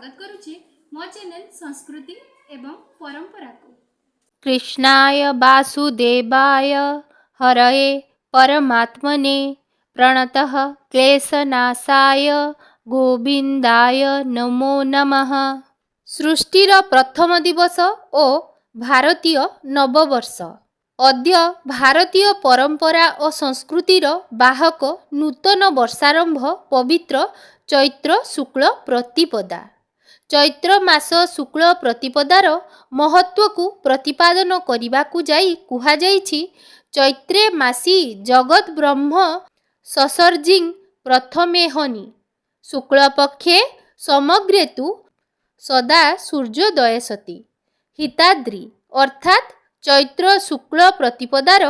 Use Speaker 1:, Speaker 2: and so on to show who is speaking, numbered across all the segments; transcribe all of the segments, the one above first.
Speaker 1: स्वागत करुछि मो चैनल संस्कृति एवं परंपरा को।
Speaker 2: कृष्णाय वासुदेवाय हरये परमात्मने प्रणतः क्लेशनाशाय गोविंदाय नमो नमः। सृष्टिर प्रथम दिवस ओ भारतीय नववर्ष। अद्य भारतीय परंपरा और संस्कृतिर बाहक नूतन वर्षारंभ पवित्र चैत्र शुक्ल प्रतिपदा। चैत्र मास शुक्ल प्रतिपदार महत्व को प्रतिपादन करने को जाई कुहा जाइछि चैत्रे मासी जगत ब्रह्म ससर्जिं प्रथमे हनि शुक्ल पक्षे समग्रेतु सदा सूर्योदय सती। हिताद्री अर्थात चैत्र शुक्ल प्रतिपदार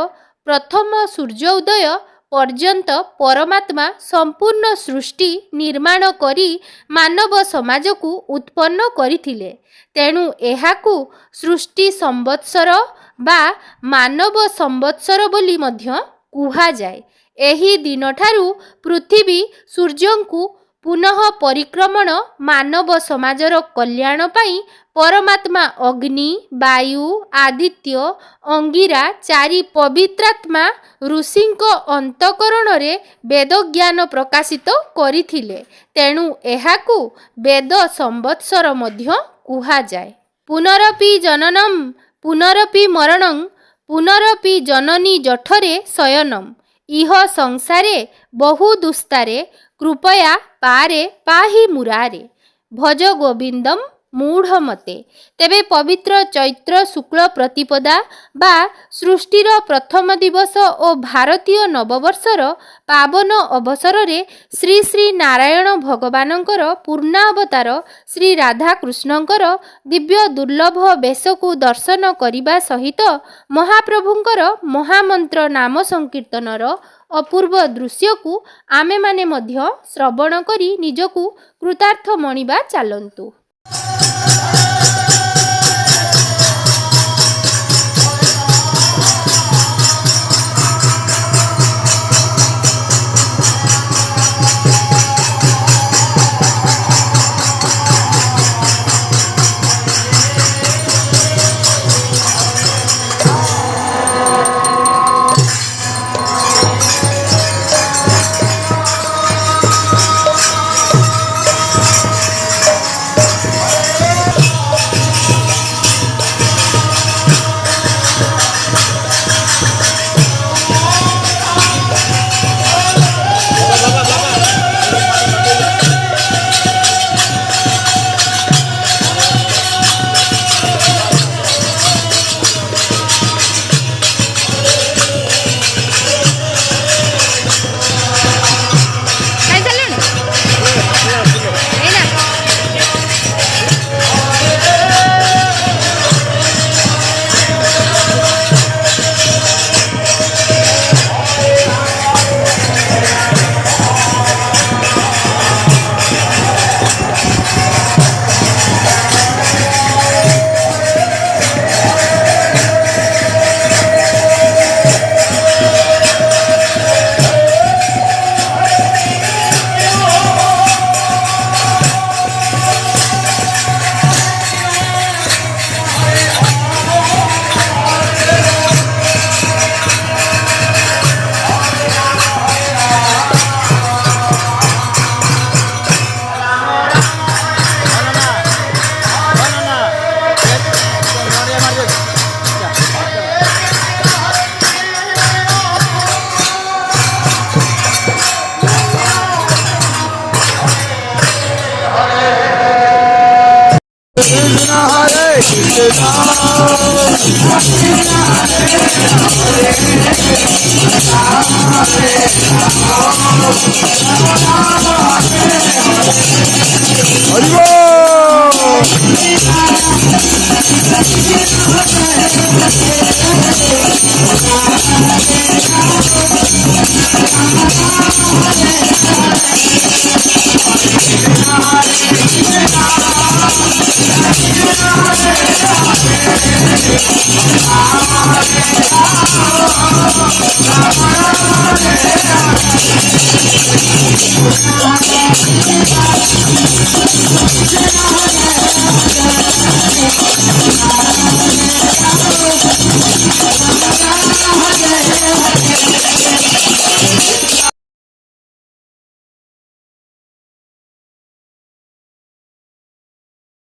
Speaker 2: प्रथम सूर्योदय पर्यंत परमात्मा संपूर्ण सृष्टि निर्माण करी मानव समाज को उत्पन्न करिथिले। तेणु एहाकू सृष्टि संवत्सर बा मानव संवत्सर बोली मध्य कुहा जाए। एही दिन ठारू पृथ्वी सूर्यंकु पुनः परिक्रमण मानव समाजर कल्याण पाई परमात्मा अग्नि वायु आदित्य अंगिरा चारि पवित्रात्मा ऋषिंक अंतकरण रे वेद ज्ञान प्रकाशित करिथिले। तेणु एहाकू वेद संवत्सर मध्य कुहा जाए। पुनरपि जननम पुनरपि मरणं पुनरपि जननी जठरे शयनम इह संसारे बहु दुस्तारे कृपया पारे पाहि मुरारे भज गोविंदम मूढ़ मते। तेबे पवित्र चैत्र शुक्ल प्रतिपदा बा सृष्टिर प्रथम दिवस और भारतीय नववर्षर पावन अवसर रे श्री श्री नारायण भगवानंकर पूर्णावतार श्री राधाकृष्णंकर दिव्य दुर्लभ बेश को दर्शन करने सहित महाप्रभुंकर महामंत्र नाम संकीर्तनर अपूर्व दृश्य को आमे माने मध्य श्रवण करी निजकू कृतार्थ मणिबा चालंतु।